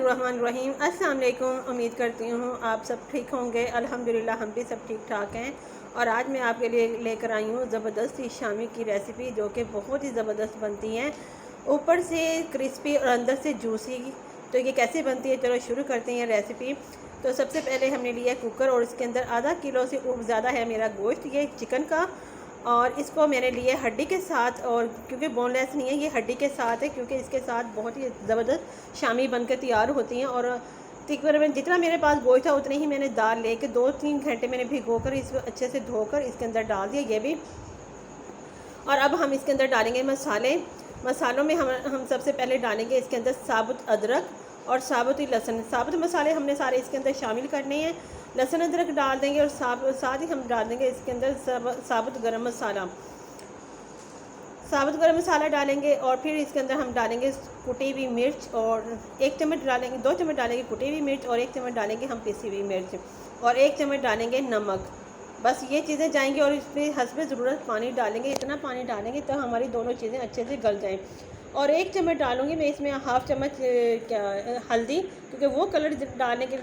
बिस्मिल्लाहिर्रहमानिर्रहीम। अस्सलाम वालेकुम। उम्मीद करती हूँ आप सब ठीक होंगे। अल्हम्दुलिल्लाह हम भी सब ठीक ठाक हैं। और आज मैं आपके लिए लेकर आई हूँ ज़बरदस्त शामी की रेसिपी, जो कि बहुत ही ज़बरदस्त बनती हैं, ऊपर से क्रिस्पी और अंदर से जूसी। तो ये कैसे बनती है, चलो शुरू करते हैं रेसिपी। तो सबसे पहले हमने लिया कुकर और इसके अंदर आधा किलो से ज़्यादा है मेरा गोश्त, ये चिकन का। और इसको मैंने लिए हड्डी के साथ, और क्योंकि बोनलेस नहीं है, ये हड्डी के साथ है, क्योंकि इसके साथ बहुत ही ज़बरदस्त शामी बनकर तैयार होती हैं। और तकरीबन जितना मेरे पास गोश्त था उतने ही मैंने दाल लेके 2-3 घंटे मैंने भिगोकर इसको अच्छे से धोकर इसके अंदर डाल दिया ये भी। और अब हम इसके अंदर डालेंगे मसाले। मसालों में हम सबसे पहले डालेंगे इसके अंदर साबुत अदरक और साबुत लहसुन। साबुत मसाले हमने सारे इसके अंदर शामिल करने हैं। लहसुन अदरक डाल देंगे और साथ ही हम डाल देंगे इसके अंदर साबुत गरम मसाला। साबुत गरम मसाला डालेंगे और फिर इसके अंदर हम डालेंगे कुटी हुई मिर्च, और 1 चम्मच डालेंगे, 2 चम्मच डालेंगे कुटी हुई मिर्च, और 1 चम्मच डालेंगे हम पिसी हुई मिर्च, और 1 चम्मच डालेंगे नमक। बस ये चीज़ें जाएंगी और इसमें हस्ब ज़रूरत पानी डालेंगे। इतना पानी डालेंगे तो हमारी दोनों चीज़ें अच्छे से गल जाएँ। और 1 चम्मच डालूँगी मैं इसमें हाफ़ चम्मच हल्दी, क्योंकि वो कलर डालने के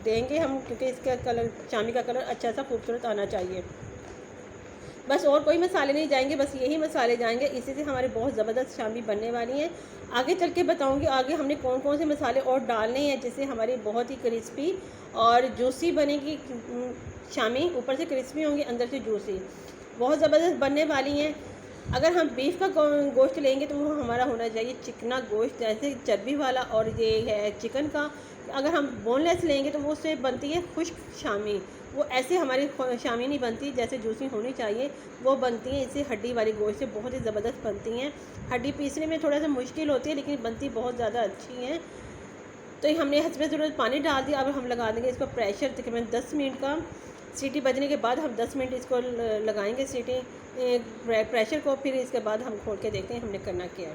देंगे हम, क्योंकि इसका कलर शामी का कलर अच्छा सा खूबसूरत आना चाहिए। बस और कोई मसाले नहीं जाएंगे, बस यही मसाले जाएंगे। इसी से हमारे बहुत ज़बरदस्त शामी बनने वाली हैं। आगे चल के बताऊँगी आगे हमने कौन कौन से मसाले और डालने हैं, जिससे हमारी बहुत ही क्रिस्पी और जूसी बनेगी शामी। ऊपर से क्रिस्पी होंगी, अंदर से जूसी, बहुत ज़बरदस्त बनने वाली हैं। अगर हम बीफ का गोश्त लेंगे तो वो हमारा होना चाहिए चिकना गोश्त, जैसे चर्बी वाला। और ये है चिकन का, अगर हम बोनलेस लेंगे तो वो उससे बनती है खुश्क शामी। वो ऐसे हमारी शामी नहीं बनती, जैसे जूसी होनी चाहिए वो बनती हैं। इसे हड्डी वाली गोश्त से बहुत ही ज़बरदस्त बनती हैं। हड्डी पीसने में थोड़ा सा मुश्किल होती है, लेकिन बनती बहुत ज़्यादा अच्छी हैं। तो ये हमने हस्बे ज़रूरत पानी डाल दिया। अब हम लगा देंगे इसको प्रेशर तकरीबन 10 मिनट का। सीटी बजने के बाद हम 10 मिनट इसको लगाएंगे सीटी प्रेशर को। फिर इसके बाद हम खोल के देखते हैं हमने करना क्या है।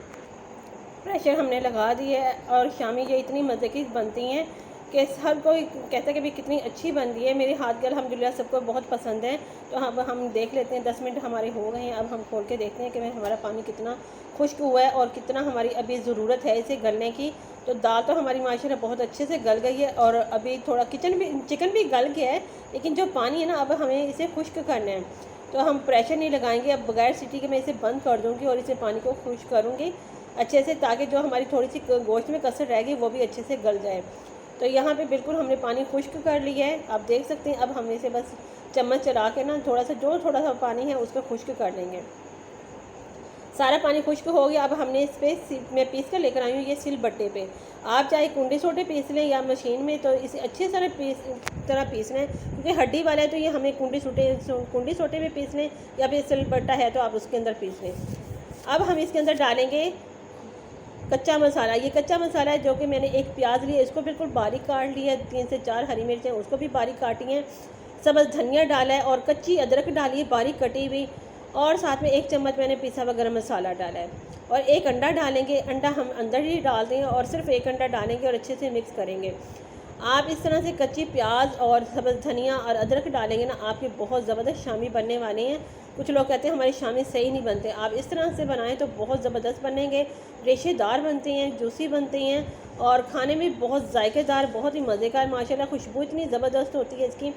प्रेशर हमने लगा दिया है, और शामी ये इतनी मज़े की बनती हैं कि हर कोई कहता है कि भाई कितनी अच्छी बन रही है। मेरे हाथ के अल्हम्दुलिल्लाह सबको बहुत पसंद है। तो अब हम देख लेते हैं, 10 मिनट हमारे हो गए हैं। अब हम खोल के देखते हैं कि हमारा पानी कितना खुश्क हुआ है और कितना हमारी अभी ज़रूरत है इसे गलने की। तो दाल तो हमारी माशाल्लाह बहुत अच्छे से गल गई है, और अभी थोड़ा चिकन भी गल गया है, लेकिन जो पानी है ना, अब हमें इसे खुश्क करना है। तो हम प्रेशर नहीं लगाएंगे, अब बगैर सीटी के मैं इसे बंद कर दूँगी और इसे पानी को खुश्क करूँगी अच्छे से, ताकि जो हमारी थोड़ी सी गोश्त में कसर रहेगी वो भी अच्छे से गल जाए। तो यहाँ पे बिल्कुल हमने पानी खुश्क कर लिया है, आप देख सकते हैं। अब हम इसे बस चम्मच चला के ना थोड़ा सा पानी है उसको खुश्क कर लेंगे। सारा पानी खुश्क हो गया। अब हमने इस पर मैं पीस कर लेकर आई हूँ ये सिल बट्टे पे। आप चाहे कुंडी सोटे पीस लें या मशीन में, तो इसे अच्छे तरह पीस लें, क्योंकि हड्डी वाला है तो ये हमें कुंडी सोटे में पीस लें, या फिर सिल बट्टा है तो आप उसके अंदर पीस लें। अब हम इसके अंदर डालेंगे कच्चा मसाला। ये कच्चा मसाला है, जो कि मैंने एक प्याज लिया, इसको बिल्कुल बारीक काट लिया है। 3 से 4 हरी मिर्चें उसको भी बारीक काटी हैं। सब्ज़ धनिया डाला है, और कच्ची अदरक डाली है बारीक कटी हुई, और साथ में 1 चम्मच मैंने पिसा हुआ गरम मसाला डाला है। और 1 अंडा डालेंगे। अंडा हम अंदर ही डाल देंगे और सिर्फ 1 अंडा डालेंगे और अच्छे से मिक्स करेंगे। आप इस तरह से कच्ची प्याज और सब्ज़ धनिया और अदरक डालेंगे ना, आपके बहुत ज़बरदस्त शामी बनने वाले हैं। कुछ लोग कहते हैं हमारी शामी सही नहीं बनते, आप इस तरह से बनाएं तो बहुत ज़बरदस्त बनेंगे। रेशेदार बनते हैं, जूसी बनते हैं, और खाने में बहुत जायकेदार, बहुत ही मज़ेदार। माशाल्लाह खुशबू इतनी ज़बरदस्त होती है इसकी।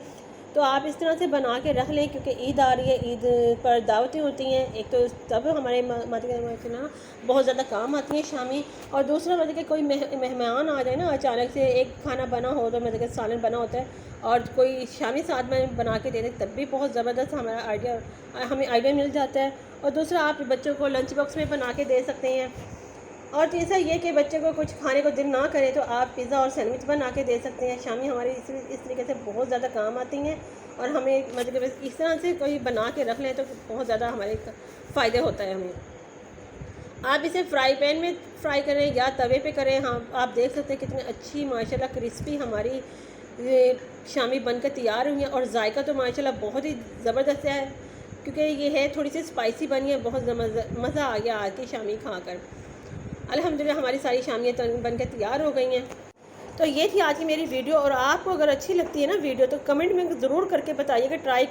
तो आप इस तरह से बना के रख लें, क्योंकि ईद आ रही है, ईद पर दावतें होती हैं। एक तो तब हमारे ना बहुत ज़्यादा काम आती हैं शामी, और दूसरा मतलब कि कोई मेहमान आ जाए ना अचानक से, एक खाना बना हो तो मतलब कि सालन बना होता है, और कोई शामी साथ में बना के दे दें, तब भी बहुत ज़बरदस्त हमें आइडिया मिल जाता है। और दूसरा आप बच्चों को लंच बॉक्स में बना के दे सकते हैं। और तीसरा ये कि बच्चे को कुछ खाने को दिल ना करे तो आप पिज़्ज़ा और सैंडविच बना के दे सकते हैं। शामी हमारी इस तरीके से बहुत ज़्यादा काम आती हैं, और हमें मतलब इस तरह से कोई बना के रख लें तो बहुत ज़्यादा हमारे फ़ायदे होता है हमें। आप इसे फ्राई पैन में फ्राई करें या तवे पे करें। हाँ, आप देख सकते हैं कितनी अच्छी माशाल्लाह क्रिस्पी हमारी ये शामी बनकर तैयार हुई है, और जायका तो माशाल्लाह बहुत ही ज़बरदस्त है, क्योंकि ये है थोड़ी सी स्पाइसी बनी है। बहुत मज़ा आ गया आज की शामी खाकर। अल्हम्दुलिल्लाह हमारी सारी शामियाँ बनकर तैयार हो गई हैं। तो ये थी आज की मेरी वीडियो, और आपको अगर अच्छी लगती है ना वीडियो तो कमेंट में ज़रूर करके बताइएगा। ट्राई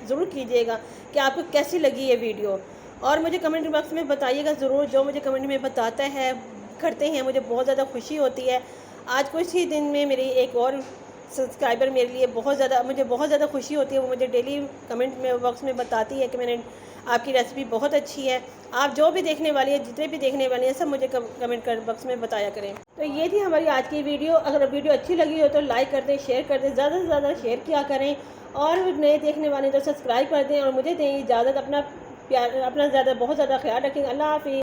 ज़रूर कीजिएगा कि आपको कैसी लगी ये वीडियो, और मुझे कमेंट बॉक्स में बताइएगा ज़रूर। जो मुझे कमेंट में बताता है करते हैं मुझे बहुत ज़्यादा खुशी होती है। आज कुछ ही दिन में मेरी एक और सब्सक्राइबर मेरे लिए मुझे बहुत ज़्यादा खुशी होती है। वो मुझे डेली कमेंट में बॉक्स में बताती है कि मैंने आपकी रेसिपी बहुत अच्छी है। आप जो भी देखने वाली है, जितने भी देखने वाली हैं, सब मुझे कमेंट कर बॉक्स में बताया करें। तो ये थी हमारी आज की वीडियो। अगर वीडियो अच्छी लगी हो तो लाइक कर दें, शेयर कर दें, ज़्यादा से ज़्यादा शेयर किया करें, और नए देखने वाले तो सब्सक्राइब कर दें और मुझे दें इजाज़त। अपना बहुत ज़्यादा ख्याल रखें। अल्लाह हाफ़िज़।